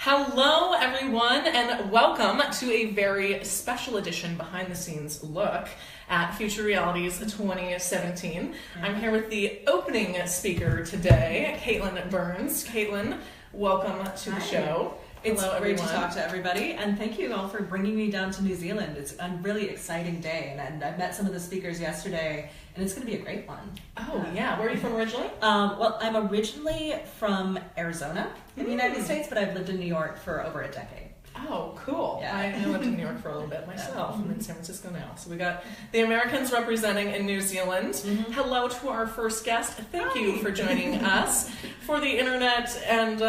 Hello, everyone, and welcome to a very special edition behind-the-scenes look at Future Realities 2017. I'm here with the opening speaker today, Caitlin Burns. Caitlin, welcome to the show. It's Hello, great everyone. to talk to everybody, and thank you all for bringing me down to New Zealand. It's a really exciting day, and I met some of the speakers yesterday, and it's going to be a great one. Oh, yeah. Where are you from originally? Well, I'm originally from Arizona in the United States, but I've lived in New York for over a decade. Oh, cool. Yeah. I lived in New York for a little bit myself. I'm in San Francisco now. So we got the Americans representing in New Zealand. Hello to our first guest. Thank you for joining us. For the internet and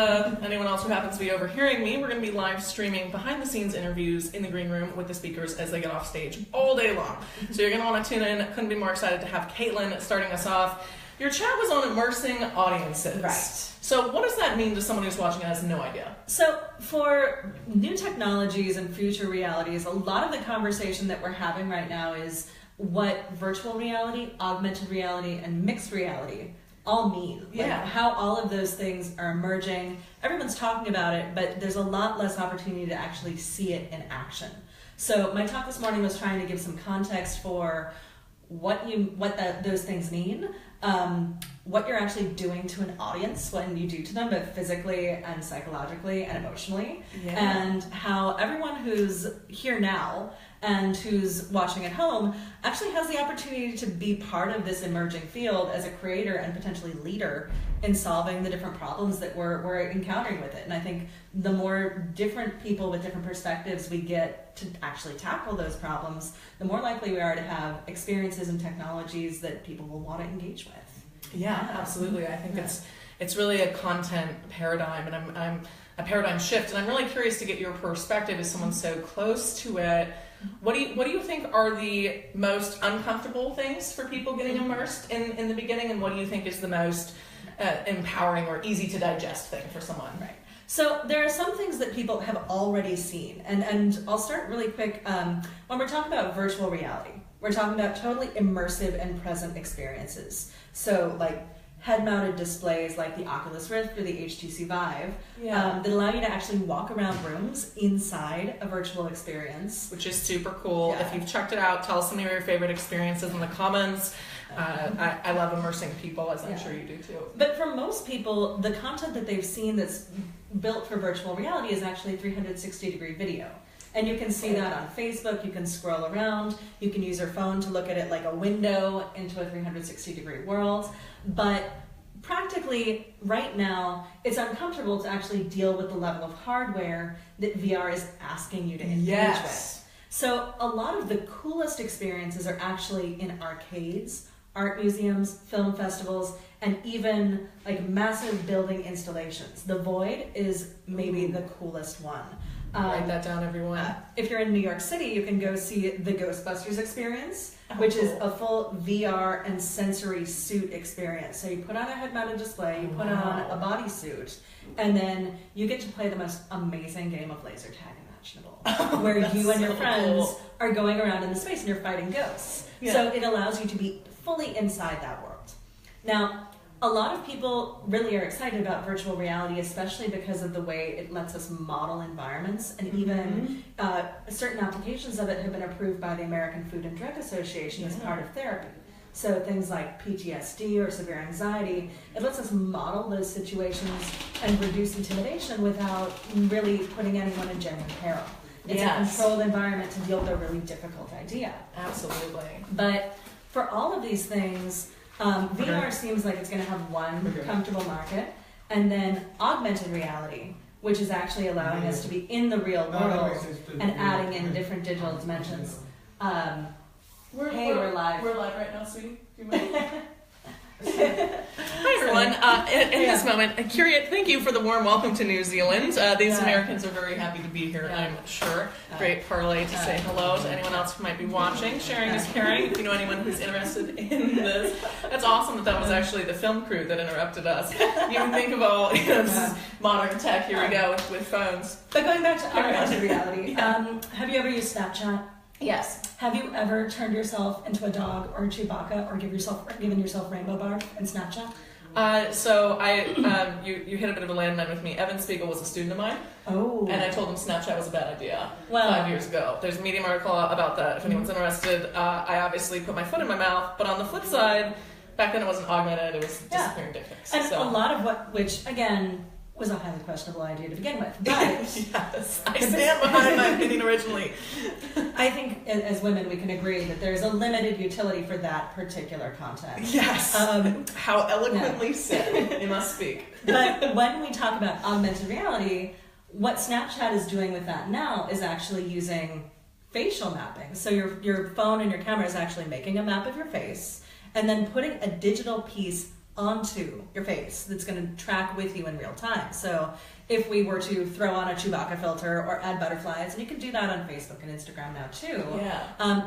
anyone else who happens to be overhearing me, we're going to be live streaming behind the scenes interviews in the green room with the speakers as they get off stage all day long. So you're going to want to tune in. Couldn't be more excited to have Caitlin starting us off. Your chat was on immersing audiences. Right. So what does that mean to someone who's watching and has no idea? So for new technologies and future realities, a lot of the conversation that we're having right now is what virtual reality, augmented reality, and mixed reality all mean. Like how all of those things are emerging. Everyone's talking about it, but there's a lot less opportunity to actually see it in action. So my talk this morning was trying to give some context for what those things mean, what you're actually doing to an audience when you do to them, both physically and psychologically and emotionally, and how everyone who's here now and who's watching at home actually has the opportunity to be part of this emerging field as a creator and potentially leader in solving the different problems that we're encountering with it. And I think the more different people with different perspectives we get to actually tackle those problems, the more likely we are to have experiences and technologies that people will want to engage with. Yeah, absolutely. I think it's really a content paradigm, and I'm a paradigm shift, and I'm really curious to get your perspective as someone so close to it. What do you think are the most uncomfortable things for people getting immersed in the beginning, and what do you think is the most empowering or easy to digest thing for someone? Right. So there are some things that people have already seen, and I'll start really quick. When we're talking about virtual reality, we're talking about totally immersive and present experiences. So like head-mounted displays like the Oculus Rift or the HTC Vive that allow you to actually walk around rooms inside a virtual experience. Which is super cool. Yeah. If you've checked it out, tell us some of your favorite experiences in the comments. I love immersing people, as I'm sure you do too. But for most people, the content that they've seen that's built for virtual reality is actually 360-degree video. And you can see that on Facebook, you can scroll around, you can use your phone to look at it like a window into a 360-degree world. But practically, right now, it's uncomfortable to actually deal with the level of hardware that VR is asking you to engage with. So a lot of the coolest experiences are actually in arcades, art museums, film festivals, and even like massive building installations. The Void is maybe the coolest one. Write that down, everyone. If you're in New York City, you can go see the Ghostbusters experience, which is a full VR and sensory suit experience. So you put on a head-mounted display, you put on a bodysuit, and then you get to play the most amazing game of laser tag imaginable, where you and your friends are going around in the space and you're fighting ghosts. So it allows you to be fully inside that world. Now, a lot of people really are excited about virtual reality, especially because of the way it lets us model environments, and even certain applications of it have been approved by the American Food and Drug Association as part of therapy. So things like PTSD or severe anxiety, it lets us model those situations and reduce intimidation without really putting anyone in genuine peril. It's a controlled environment to deal with a really difficult idea. Absolutely. But for all of these things, VR seems like it's going to have one comfortable market, and then augmented reality, which is actually allowing us to be in the real world and adding in different digital dimensions. We're live. We're live right now, sweetie. Do you mind? Hi everyone. In this moment, thank you for the warm welcome to New Zealand. These Americans are very happy to be here, I'm sure. Great parlay to say hello to anyone else who might be watching. Sharing is caring. If you know anyone who's interested in this, that's awesome that was actually the film crew that interrupted us. You can think of all this is modern tech. Here we go with phones. But going back to augmented reality, have you ever used Snapchat? Yes. Have you ever turned yourself into a dog or a Chewbacca or given yourself rainbow barf in Snapchat? So you hit a bit of a landmine with me. Evan Spiegel was a student of mine. Oh. And I told him Snapchat was a bad idea Wow. 5 years ago. There's a Medium article about that if anyone's interested. I obviously put my foot in my mouth, but on the flip side, back then it wasn't augmented, it was disappearing dick pics. And so. a lot of which again, was a highly questionable idea to begin with. But yes, I stand behind my opinion originally. I think as women we can agree that there's a limited utility for that particular content. Yes. How eloquently said. You must speak. But when we talk about augmented reality, what Snapchat is doing with that now is actually using facial mapping. So your phone and your camera is actually making a map of your face and then putting a digital piece onto your face that's going to track with you in real time. So if we were to throw on a Chewbacca filter or add butterflies, and you can do that on Facebook and Instagram now too,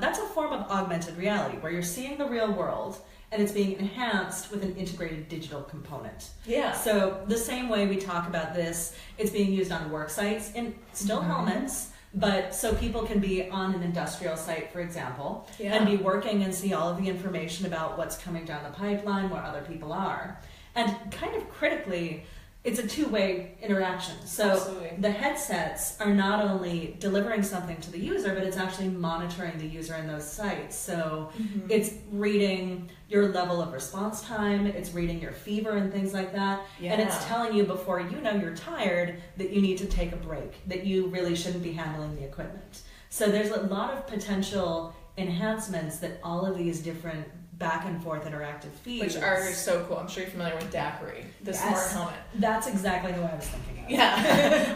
that's a form of augmented reality where you're seeing the real world and it's being enhanced with an integrated digital component. Yeah. So the same way we talk about this, it's being used on work sites in still helmets, but so people can be on an industrial site, for example, and be working and see all of the information about what's coming down the pipeline, where other people are. And kind of critically, it's a two-way interaction. So Absolutely. The headsets are not only delivering something to the user, but it's actually monitoring the user in those sites. So it's reading your level of response time, it's reading your fever and things like that. Yeah. And it's telling you before you know you're tired that you need to take a break, that you really shouldn't be handling the equipment. So there's a lot of potential enhancements that all of these different back and forth interactive feeds. Which are so cool. I'm sure you're familiar with Daiquiri, the smart helmet. That's exactly who I was thinking of. Yeah.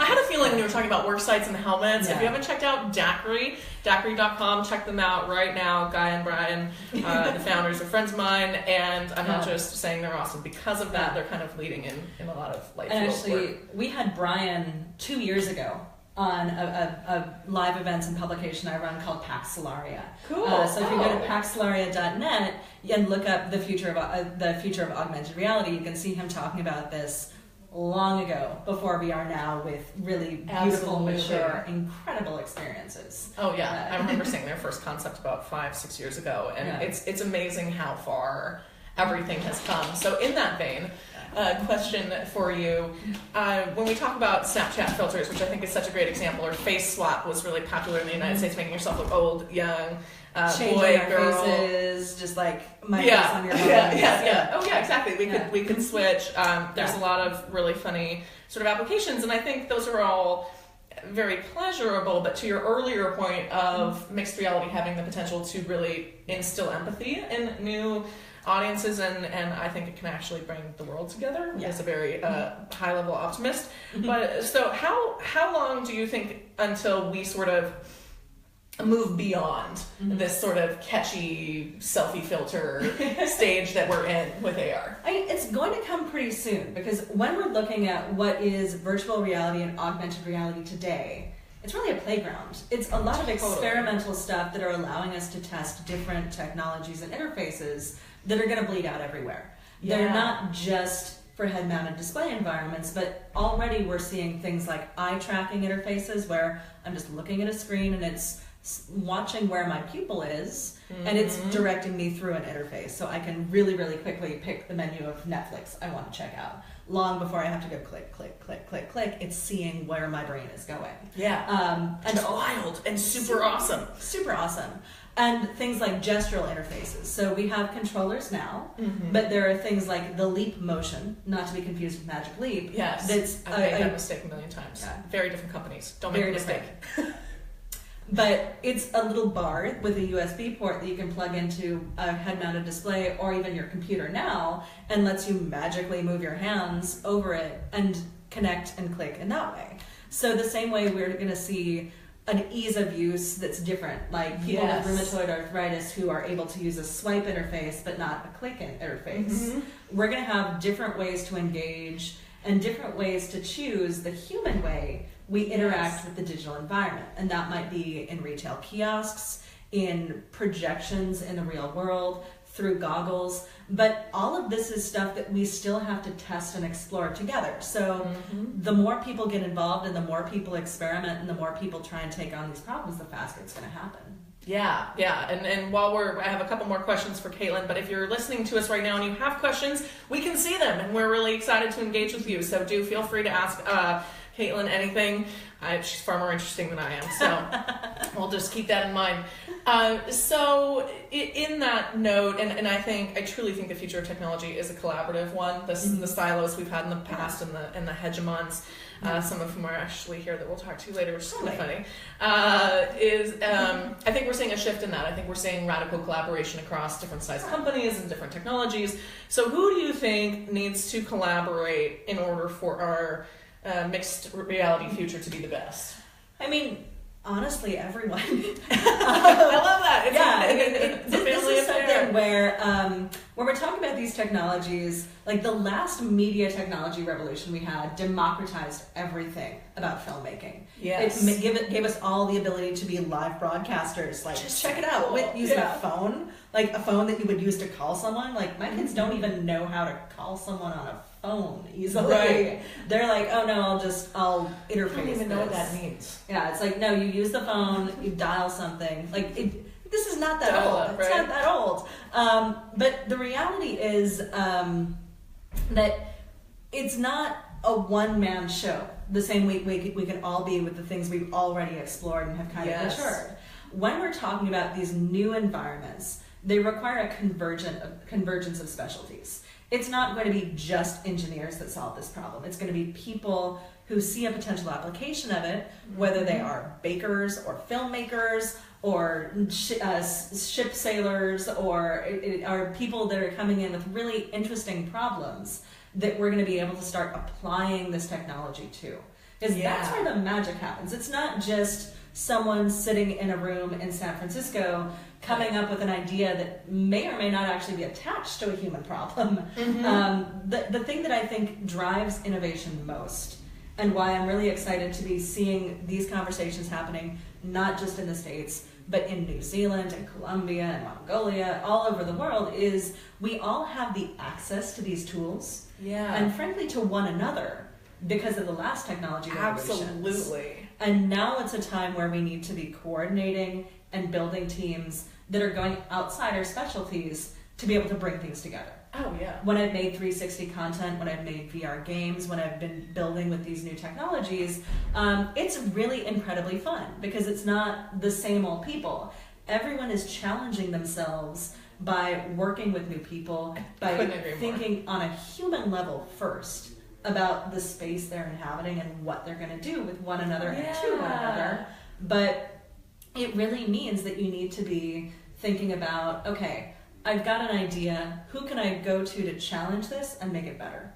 I had a feeling when you were talking about work sites and helmets. Yeah. If you haven't checked out Daiquiri, Daiquiri.com, check them out right now. Guy and Brian, the founders, are friends of mine, and I'm not just saying they're awesome. Because of that, they're kind of leading in a lot of life. And actually, we had Brian 2 years ago on a live events and publication I run called Pax Solaria. Cool. So if you go to paxsolaria.net and look up the future of augmented reality, you can see him talking about this long ago, before we are now with really beautiful, mature, incredible experiences. Oh yeah, I remember seeing their first concept about 5-6 years ago, and it's amazing how far everything has come. So in that vein, question for you. When we talk about Snapchat filters, which I think is such a great example, or face swap was really popular in the United States, making yourself look old, young, boy, our girl. Faces, just like my face on your phone. Yeah. Oh yeah, exactly. We could switch. There's a lot of really funny sort of applications, and I think those are all very pleasurable. But to your earlier point of mixed reality having the potential to really instill empathy in new audiences, and I think it can actually bring the world together as a very high level optimist. But so how long do you think until we sort of move beyond this sort of catchy selfie filter stage that we're in with AR? It's going to come pretty soon, because when we're looking at what is virtual reality and augmented reality today, it's really a playground. It's a lot of experimental stuff that are allowing us to test different technologies and interfaces that are going to bleed out everywhere. They're not just for head-mounted display environments, but already we're seeing things like eye tracking interfaces where I'm just looking at a screen and it's watching where my pupil is, and it's directing me through an interface, so I can really, really quickly pick the menu of Netflix I want to check out. Long before I have to go click, click, click, click, click, it's seeing where my brain is going. Yeah. And it's wild and super awesome. Super awesome. And things like gestural interfaces. So we have controllers now, but there are things like the Leap motion, not to be confused with Magic Leap. Yes. I've made that mistake a million times. Yeah. Very different companies. Don't make a mistake. But it's a little bar with a USB port that you can plug into a head-mounted display or even your computer now, and lets you magically move your hands over it and connect and click in that way. So the same way we're going to see an ease of use that's different, like people with rheumatoid arthritis who are able to use a swipe interface but not a click interface. We're going to have different ways to engage and different ways to choose the human way we interact with the digital environment. And that might be in retail kiosks, in projections in the real world, through goggles. But all of this is stuff that we still have to test and explore together. So the more people get involved and the more people experiment and the more people try and take on these problems, the faster it's going to happen. Yeah. And while I have a couple more questions for Caitlin, but if you're listening to us right now and you have questions, we can see them, and we're really excited to engage with you. So do feel free to ask Caitlin anything. She's far more interesting than I am, so we'll just keep that in mind. So in that note, and I truly think the future of technology is a collaborative one. The silos we've had in the past and the hegemons, some of whom are actually here that we'll talk to later, which is kind of funny, I think we're seeing a shift in that. I think we're seeing radical collaboration across different size companies and different technologies. So who do you think needs to collaborate in order for our mixed reality future to be the best? I mean, honestly, everyone. I love that. This is something where when we're talking about these technologies, like the last media technology revolution we had democratized everything about filmmaking. Yes. It gave us all the ability to be live broadcasters. Like, just check it out. With using a phone, like a phone that you would use to call someone. Like, my kids don't even know how to call someone on a phone easily. Right. They're like, oh no, I'll interface. I don't even know what that means. Yeah, it's like, no, you use the phone, you dial something. Like, this is not that old. It's not that old. But the reality is that it's not a one-man show. The same way we can all be with the things we've already explored and have kind of matured. When we're talking about these new environments, they require a convergence of specialties. It's not going to be just engineers that solve this problem. It's going to be people who see a potential application of it, whether they are bakers or filmmakers or ship sailors or are people that are coming in with really interesting problems that we're going to be able to start applying this technology to. Because that's where the magic happens. It's not just someone sitting in a room in San Francisco coming up with an idea that may or may not actually be attached to a human problem. The thing that I think drives innovation most, and why I'm really excited to be seeing these conversations happening, not just in the States, but in New Zealand and Colombia and Mongolia, all over the world, is we all have the access to these tools. And frankly, to one another, because of the last technology revolutions. Absolutely. And now it's a time where we need to be coordinating and building teams that are going outside our specialties to be able to bring things together. Oh, yeah. When I've made 360 content, when I've made VR games, when I've been building with these new technologies, it's really incredibly fun because it's not the same old people. Everyone is challenging themselves by working with new people, by thinking on a human level first about the space they're inhabiting and what they're going to do with one another and to one another. But it really means that you need to be thinking about, okay, I've got an idea. Who can I go to challenge this and make it better?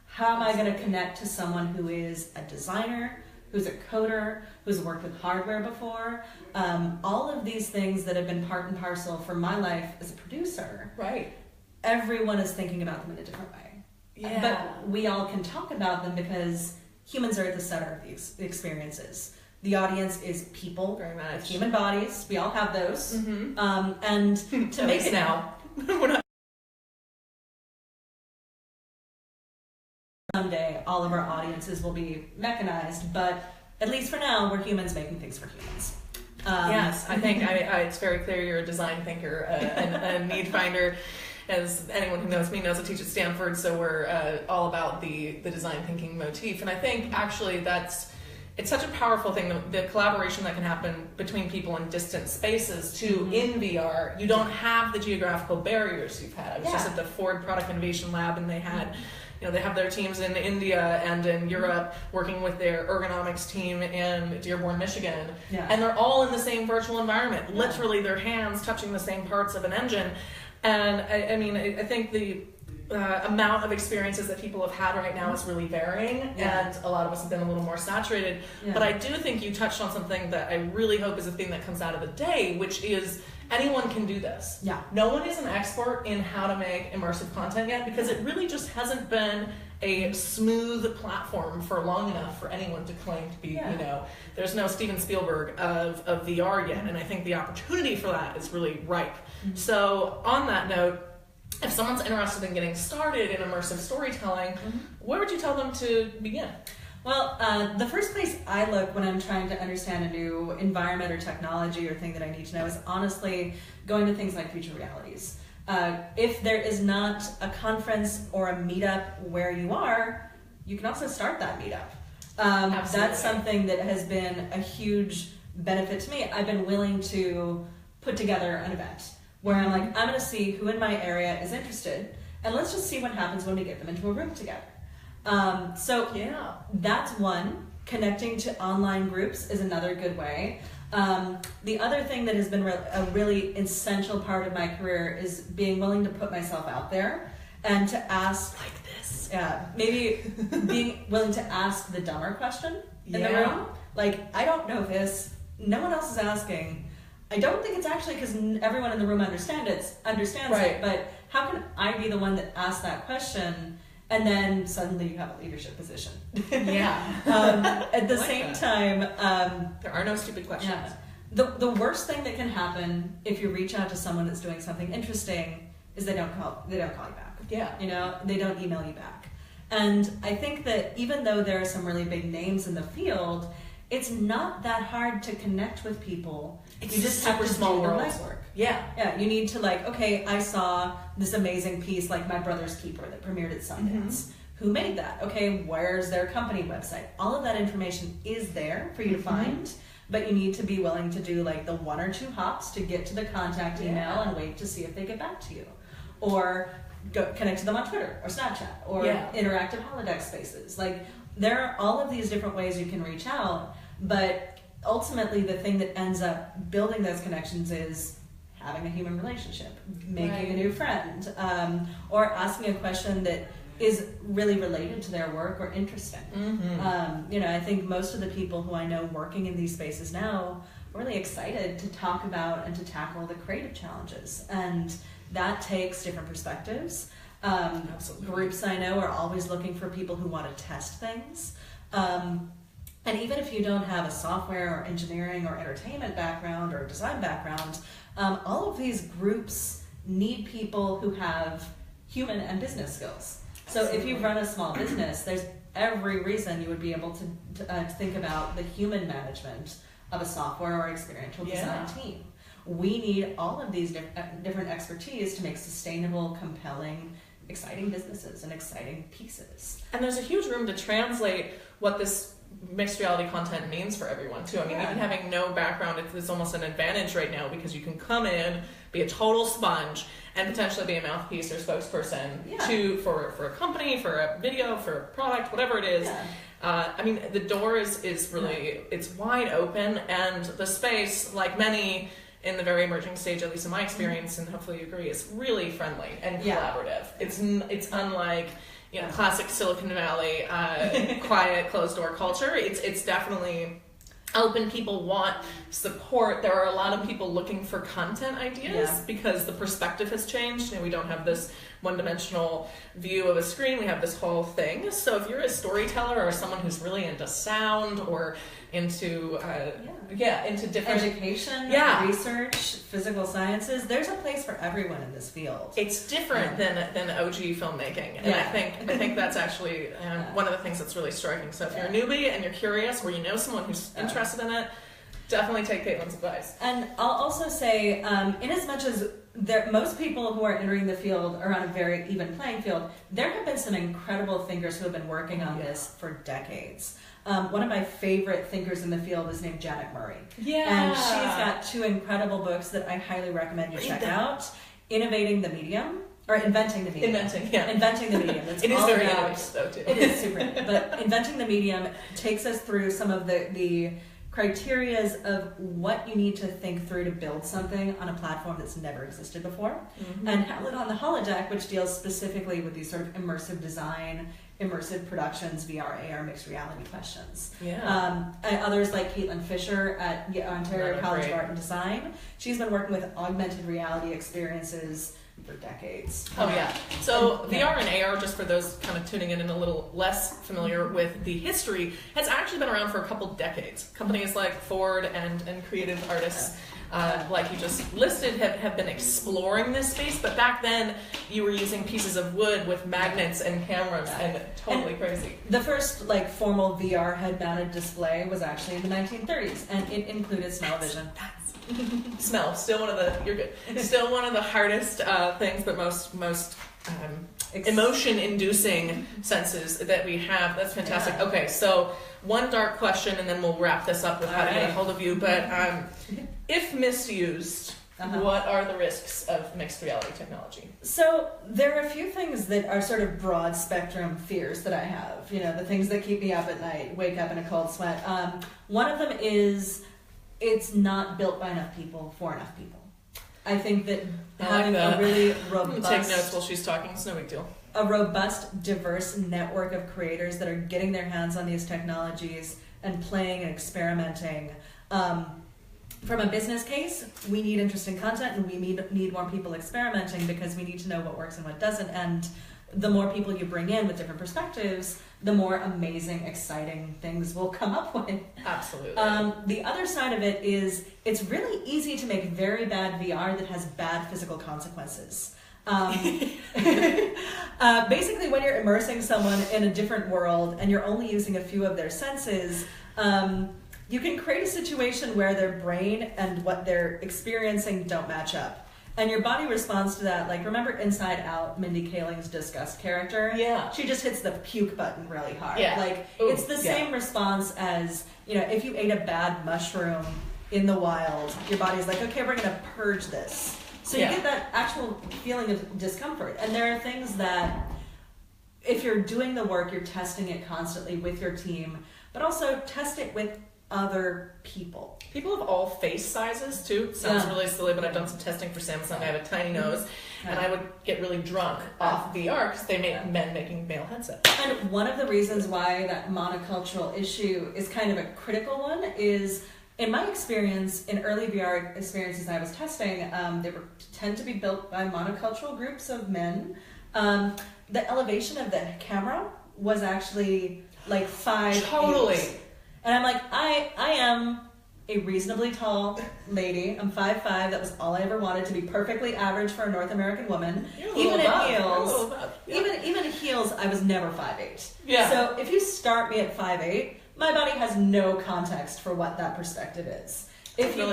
How am I going to connect to someone who is a designer, who's a coder, who's worked with hardware before? All of these things that have been part and parcel for my life as a producer. Right. Everyone is thinking about them in a different way. Yeah. But we all can talk about them because humans are at the center of these experiences. The audience is people with human bodies. We all have those. And to make it now. Someday, all of our audiences will be mechanized, but at least for now, we're humans making things for humans. Yes, I think it's very clear you're a design thinker, a need finder. As anyone who knows me knows, I teach at Stanford, so we're all about the design thinking motif. And I think actually it's such a powerful thing, the collaboration that can happen between people in distant spaces too. In VR, you don't have the geographical barriers you've had. I was just at the Ford Product Innovation Lab, and they had, they have their teams in India and in Europe working with their ergonomics team in Dearborn, Michigan. And they're all in the same virtual environment, literally their hands touching the same parts of an engine. And I think the amount of experiences that people have had right now is really varying, and a lot of us have been a little more saturated. But I do think you touched on something that I really hope is a thing that comes out of the day, which is anyone can do this. No one is an expert in how to make immersive content yet, because it really just hasn't been a smooth platform for long enough for anyone to claim to be, there's no Steven Spielberg of VR yet, and I think the opportunity for that is really ripe. So on that note, if someone's interested in getting started in immersive storytelling, where would you tell them to begin? Well, the first place I look when I'm trying to understand a new environment or technology or thing that I need to know is honestly going to things like future realities. If there is not a conference or a meetup where you are, you can also start that meetup. That's something that has been a huge benefit to me. I've been willing to put together an event where I'm like, I'm going to see who in my area is interested, and let's just see what happens when we get them into a room together. That's one. Connecting to online groups is another good way. The other thing that has been a really essential part of my career is being willing to put myself out there and to ask, like this. Maybe being willing to ask the dumber question in the room. Like, I don't know this. No one else is asking. I don't think it's actually because everyone in the room understands it, but how can I be the one that asks that question? And then suddenly you have a leadership position. At the same time, there are no stupid questions. The worst thing that can happen if you reach out to someone that's doing something interesting is they don't call you back. They don't email you back. And I think that even though there are some really big names in the field, it's not that hard to connect with people. It's you just have to small do the world legwork. Yeah. You need to okay, I saw this amazing piece like My Brother's Keeper that premiered at Sundance. Who made that? Okay, where's their company website? All of that information is there for you to find, but you need to be willing to do the 1 or 2 hops to get to the contact email and wait to see if they get back to you. Or go connect to them on Twitter or Snapchat or interactive holodeck spaces. There are all of these different ways you can reach out, but ultimately the thing that ends up building those connections is having a human relationship, making a new friend, or asking a question that is really related to their work or interesting. I think most of the people who I know working in these spaces now are really excited to talk about and to tackle the creative challenges, and that takes different perspectives. Groups I know are always looking for people who want to test things. And even if you don't have a software or engineering or entertainment background or design background, all of these groups need people who have human and business skills. So if you run a small business, there's every reason you would be able to think about the human management of a software or experiential design team. We need all of these different expertise to make sustainable, compelling, exciting businesses and exciting pieces. And there's a huge room to translate what this mixed reality content means for everyone too. I mean, even having no background, it's almost an advantage right now because you can come in, be a total sponge, and potentially be a mouthpiece or spokesperson for a company, for a video, for a product, whatever it is. I mean, the door is really, it's wide open, and the space, like many in the very emerging stage, at least in my experience, and hopefully you agree, is really friendly and collaborative. It's unlike classic Silicon Valley quiet closed door culture. It's definitely open. People want support. There are a lot of people looking for content ideas because the perspective has changed and we don't have this one-dimensional view of a screen. We have this whole thing. So if you're a storyteller or someone who's really into sound or into into different education, research, physical sciences, there's a place for everyone in this field. It's different than OG filmmaking, and I think that's actually one of the things that's really striking. So if you're a newbie and you're curious, or you know someone who's interested in it, definitely take Caitlin's advice. And I'll also say, in as much as most people who are entering the field are on a very even playing field, there have been some incredible thinkers who have been working on this for decades. One of my favorite thinkers in the field is named Janet Murray. And she's got 2 incredible books that I highly recommend you check out. Innovating the Medium, or Inventing the Medium. Inventing the Medium. It is very innovative, though, too. It is super innovative. But Inventing the Medium takes us through some of the criterias of what you need to think through to build something on a platform that's never existed before. And Hamlet on the Holodeck, which deals specifically with these sort of immersive design, immersive productions, VR, AR, mixed reality questions. Others like Caitlin Fisher at Ontario College of Art and Design. She's been working with augmented reality experiences for decades. Oh yeah. So VR and AR, just for those kind of tuning in and a little less familiar with the history, has actually been around for a couple decades. Companies like Ford and creative artists, like you just listed, have been exploring this space. But back then, you were using pieces of wood with magnets and cameras, and totally crazy. The first like formal VR head-mounted display was actually in the 1930s, and it included smell-o-vision. Smell, still one of the, you're good. Still one of the hardest things, but most emotion-inducing senses that we have. That's fantastic. Yeah. Okay, so one dark question, and then we'll wrap this up with how to get a hold of you. But if misused, what are the risks of mixed reality technology? So there are a few things that are sort of broad spectrum fears that I have. You know, the things that keep me up at night, wake up in a cold sweat. One of them is it's not built by enough people for enough people. I think that having a really robust... Take notes while she's talking, it's no big deal. A robust, diverse network of creators that are getting their hands on these technologies and playing and experimenting. From a business case, we need interesting content and we need more people experimenting because we need to know what works and what doesn't. And the more people you bring in with different perspectives, the more amazing, exciting things we'll come up with. Absolutely. The other side of it is it's really easy to make very bad VR that has bad physical consequences. Basically, when you're immersing someone in a different world and you're only using a few of their senses, you can create a situation where their brain and what they're experiencing don't match up. And your body responds to that. Like, remember Inside Out, Mindy Kaling's disgust character? Yeah. She just hits the puke button really hard. Yeah. Like, Ooh, it's the same response as, you know, if you ate a bad mushroom in the wild, your body's like, okay, we're going to purge this. So you get that actual feeling of discomfort. And there are things that, if you're doing the work, you're testing it constantly with your team, but also test it with other people. People of all face sizes too. Sounds really silly, but I've done some testing for Samsung. I have a tiny nose, and I would get really drunk off VR because they make men making male headsets. And one of the reasons why that monocultural issue is kind of a critical one is, in my experience, in early VR experiences I was testing, they tend to be built by monocultural groups of men. The elevation of the camera was actually like 5'8". Totally. And I'm like, I am a reasonably tall lady. I'm 5'5". That was all I ever wanted, to be perfectly average for a North American woman. Even in heels, even in heels, I was never 5'8". Yeah. So if you start me at 5'8", my body has no context for what that perspective is. If you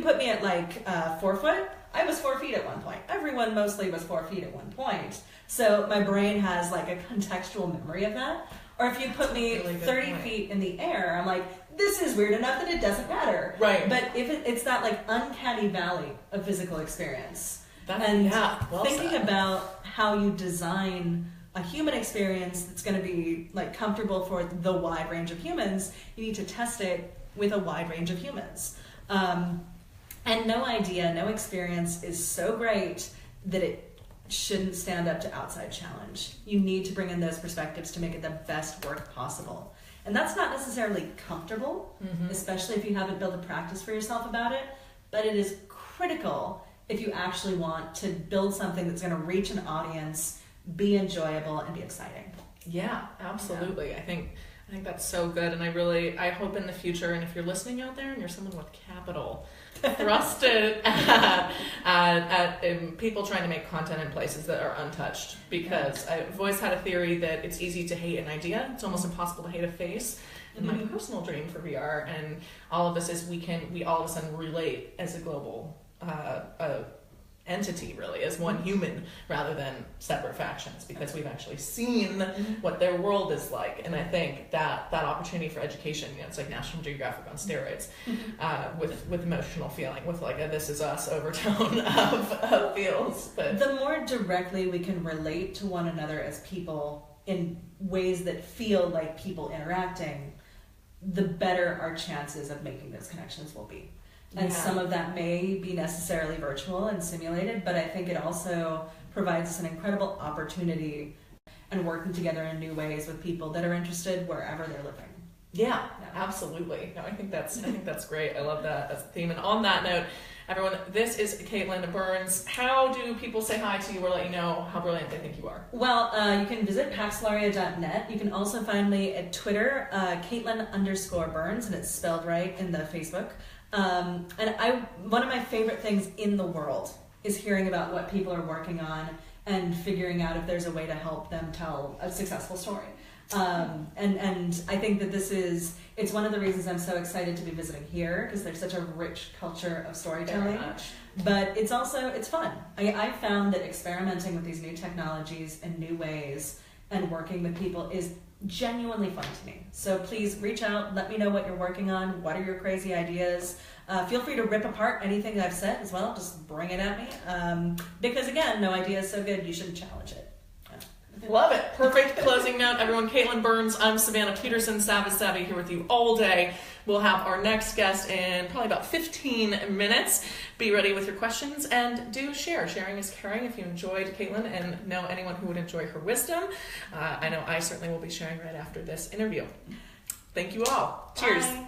put me at like 4 foot, I was 4 feet at one point. Everyone mostly was 4 feet at one point. So my brain has like a contextual memory of that. Or if you put me 30 feet in the air, I'm like, this is weird enough that it doesn't matter. Right. But if it's that like uncanny valley of physical experience. Thinking about how you design a human experience that's going to be like comfortable for the wide range of humans, you need to test it with a wide range of humans. And no idea, no experience is so great that it shouldn't stand up to outside challenge. You need to bring in those perspectives to make it the best work possible. And that's not necessarily comfortable, especially if you haven't built a practice for yourself about it, but it is critical if you actually want to build something that's going to reach an audience, be enjoyable, and be exciting. Yeah, absolutely. Yeah. I think that's so good, and I hope in the future, and if you're listening out there and you're someone with capital, thrust it at people trying to make content in places that are untouched, because I've always had a theory that it's easy to hate an idea. It's almost impossible to hate a face. And my personal dream for VR and all of this is we all of a sudden relate as a global entity, really, as one human rather than separate factions, because we've actually seen what their world is like. And I think that opportunity for education, it's like National Geographic on steroids, with emotional feeling, with like a this is us overtone of feels. But the more directly we can relate to one another as people in ways that feel like people interacting, the better our chances of making those connections will be. And some of that may be necessarily virtual and simulated, but I think it also provides us an incredible opportunity and working together in new ways with people that are interested wherever they're living. Yeah, absolutely. No, I think that's great. I love that as a theme. And on that note, Everyone, this is Caitlin Burns. How do people say hi to you or let you know how brilliant they think you are? Well, you can visit paxlaria.net. You can also find me at Twitter, Caitlin_Burns, and it's spelled right in the Facebook. And one of my favorite things in the world is hearing about what people are working on and figuring out if there's a way to help them tell a successful story. And I think that it's one of the reasons I'm so excited to be visiting here, because there's such a rich culture of storytelling. But it's fun. I found that experimenting with these new technologies and new ways and working with people is genuinely fun to me. So please reach out, let me know what you're working on, what are your crazy ideas. Feel free to rip apart anything that I've said as well, just bring it at me. Because again, no idea is so good, you should challenge it. Love it. Perfect closing note. Everyone, Caitlin Burns, I'm Savannah Peterson, Savvy here with you all day. We'll have our next guest in probably about 15 minutes. Be ready with your questions and do share. Sharing is caring. If you enjoyed Caitlin and know anyone who would enjoy her wisdom, I know I certainly will be sharing right after this interview. Thank you all. Cheers. Bye.